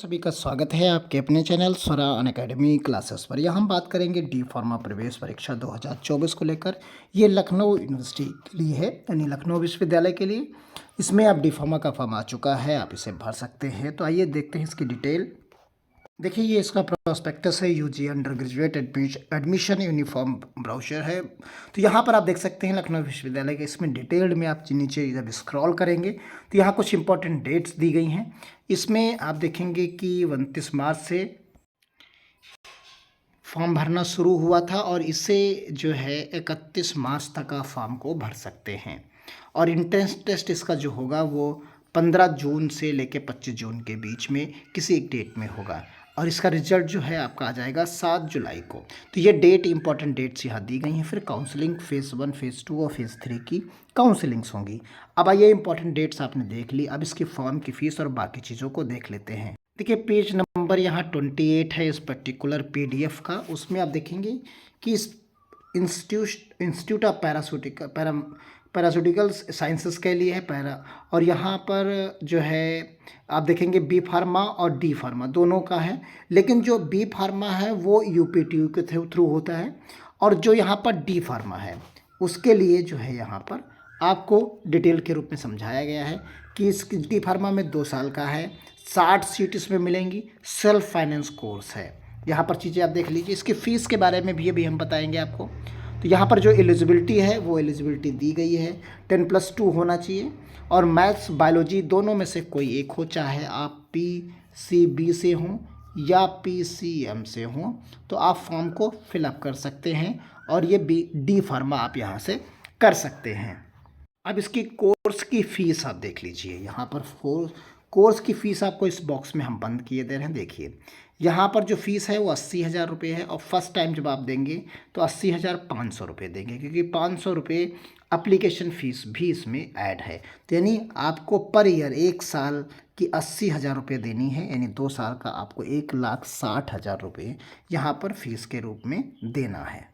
सभी का स्वागत है आपके अपने चैनल स्वरा अनअकैडमी क्लासेस पर। यहाँ हम बात करेंगे डी फार्मा प्रवेश परीक्षा 2024 को लेकर। ये लखनऊ यूनिवर्सिटी के लिए है, यानी लखनऊ विश्वविद्यालय के लिए। इसमें अब डी फार्मा का फॉर्म आ चुका है, आप इसे भर सकते हैं। तो आइए देखते हैं इसकी डिटेल। देखिए, ये इसका प्रोस्पेक्टस है, UG under graduate admission uniform brochure है। तो यहाँ पर आप देख सकते हैं लखनऊ विश्वविद्यालय के, इसमें डिटेल्ड में आप नीचे जब स्क्रॉल करेंगे तो यहाँ कुछ इंपॉर्टेंट डेट्स दी गई हैं। इसमें आप देखेंगे कि 29 मार्च से फॉर्म भरना शुरू हुआ था और इसे जो है 31 मार्च तक आप फॉर्म को भर सकते हैं। और इंट्रेंस टेस्ट इसका जो होगा वो 15 जून से लेकर 25 जून के बीच में किसी एक डेट में होगा। और इसका रिजल्ट जो है आपका आ जाएगा 7 जुलाई को। तो ये डेट इंपॉर्टेंट डेट्स यहाँ दी गई हैं। फिर काउंसलिंग फेज़ 1, फेज़ 2 और फेज़ 3 की काउंसलिंग्स होंगी। अब आइए इंपॉर्टेंट डेट्स आपने देख ली, अब इसकी फॉर्म की फ़ीस और बाकी चीज़ों को देख लेते हैं। देखिए, पेज नंबर यहाँ 28 है इस पर्टिकुलर पीडीएफ का। उसमें आप देखेंगे कि इस इंस्टीट्यूट ऑफ पैरासूटिकल्स साइंसेस के लिए है पैरा। और यहाँ पर जो है आप देखेंगे बी फार्मा और डी फार्मा दोनों का है। लेकिन जो बी फार्मा है वो यूपीटीयू के थ्रू होता है, और जो यहाँ पर डी फार्मा है उसके लिए जो है यहाँ पर आपको डिटेल के रूप में समझाया गया है कि इस डी फार्मा में 2 साल का है, 60 सीट इसमें मिलेंगी, सेल्फ फाइनेंस कोर्स है। यहाँ पर चीज़ें आप देख लीजिए। इसकी फ़ीस के बारे में भी अभी हम बताएंगे आपको। तो यहाँ पर जो एलिजिबिलिटी है वो एलिजिबिलिटी दी गई है, 10+2 होना चाहिए और मैथ्स बायोलॉजी दोनों में से कोई एक हो, चाहे आप PCB से हों या PCM से हों, तो आप फॉर्म को फिलअप कर सकते हैं और ये डी फार्मा आप यहाँ से कर सकते हैं। अब इसकी कोर्स की फ़ीस आप देख लीजिए। यहाँ पर कोर्स की फ़ीस आपको इस बॉक्स में हम बंद किए दे रहे हैं। देखिए, यहाँ पर जो फ़ीस है वो 80,000 रुपये है और फर्स्ट टाइम जब आप देंगे तो 80,500 रुपये देंगे, क्योंकि 500 रुपये अप्लीकेशन फ़ीस भी इसमें ऐड है। तो यानी आपको पर ईयर 1 साल की 80,000 रुपये देनी है, यानी 2 साल का आपको 1,60,000 रुपये यहाँ पर फ़ीस के रूप में देना है।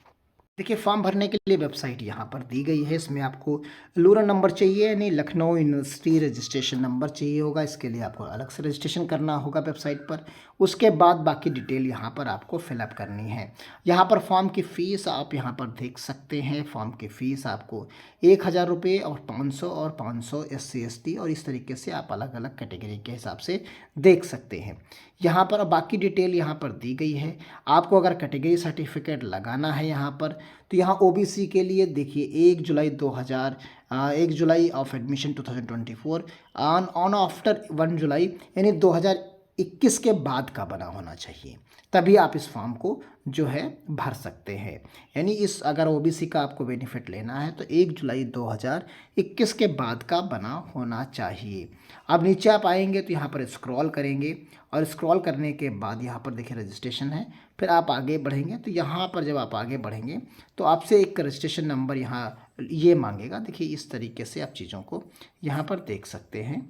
देखिए, फॉर्म भरने के लिए वेबसाइट यहाँ पर दी गई है। इसमें आपको लूरा नंबर चाहिए, यानी लखनऊ यूनिवर्सिटी रजिस्ट्रेशन नंबर चाहिए होगा। इसके लिए आपको अलग से रजिस्ट्रेशन करना होगा वेबसाइट पर। उसके बाद बाकी डिटेल यहाँ पर आपको फिलअप करनी है। यहाँ पर फॉर्म की फ़ीस आप यहाँ पर देख सकते हैं। फॉर्म की फ़ीस आपको 1,000 रुपये और 500 और 500 SC ST और इस तरीके से आप अलग अलग कैटेगरी के हिसाब से देख सकते हैं। यहाँ पर बाकी डिटेल यहाँ पर दी गई है। आपको अगर कैटेगरी सर्टिफिकेट लगाना है यहाँ पर, तो यहाँ OBC के लिए देखिए 1 July of admission 2024 on after 1 जुलाई, यानी 2021 के बाद का बना होना चाहिए, तभी आप इस फॉर्म को जो है भर सकते हैं। यानी इस अगर OBC का आपको बेनिफिट लेना है तो 1 जुलाई 2021 के बाद का बना होना चाहिए। अब नीचे आप आएंगे तो यहाँ पर स्क्रॉल करेंगे और स्क्रॉल करने के बाद यहाँ पर देखिए रजिस्ट्रेशन है। फिर आप आगे बढ़ेंगे तो यहाँ पर जब आप आगे बढ़ेंगे तो आपसे एक रजिस्ट्रेशन नंबर यहाँ ये मांगेगा। देखिए, इस तरीके से आप चीज़ों को यहाँ पर देख सकते हैं।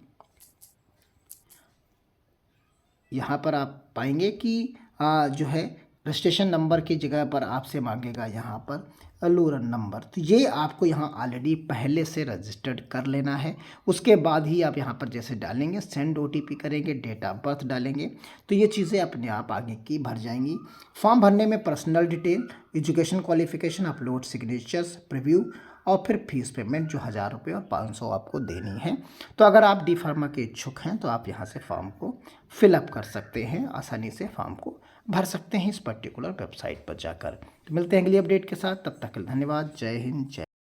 यहाँ पर आप पाएंगे कि जो है रजिस्ट्रेशन नंबर की जगह पर आपसे मांगेगा यहाँ पर लूरन नंबर। तो ये आपको यहाँ ऑलरेडी पहले से रजिस्टर्ड कर लेना है। उसके बाद ही आप यहाँ पर जैसे डालेंगे सेंड OTP करेंगे, डेट ऑफ बर्थ डालेंगे, तो ये चीज़ें अपने आप आगे की भर जाएंगी। फॉर्म भरने में personal detail, education qualification, upload signatures, preview और फिर फीस पेमेंट जो 1,000 रुपये और 500 आपको देनी है। तो अगर आप डी फार्मा के इच्छुक हैं तो आप यहाँ से फॉर्म को फिलअप कर सकते हैं, आसानी से फॉर्म को भर सकते हैं इस पर्टिकुलर वेबसाइट पर जाकर। तो मिलते हैं अगली अपडेट के साथ, तब तक के लिए धन्यवाद। जय हिंद, जय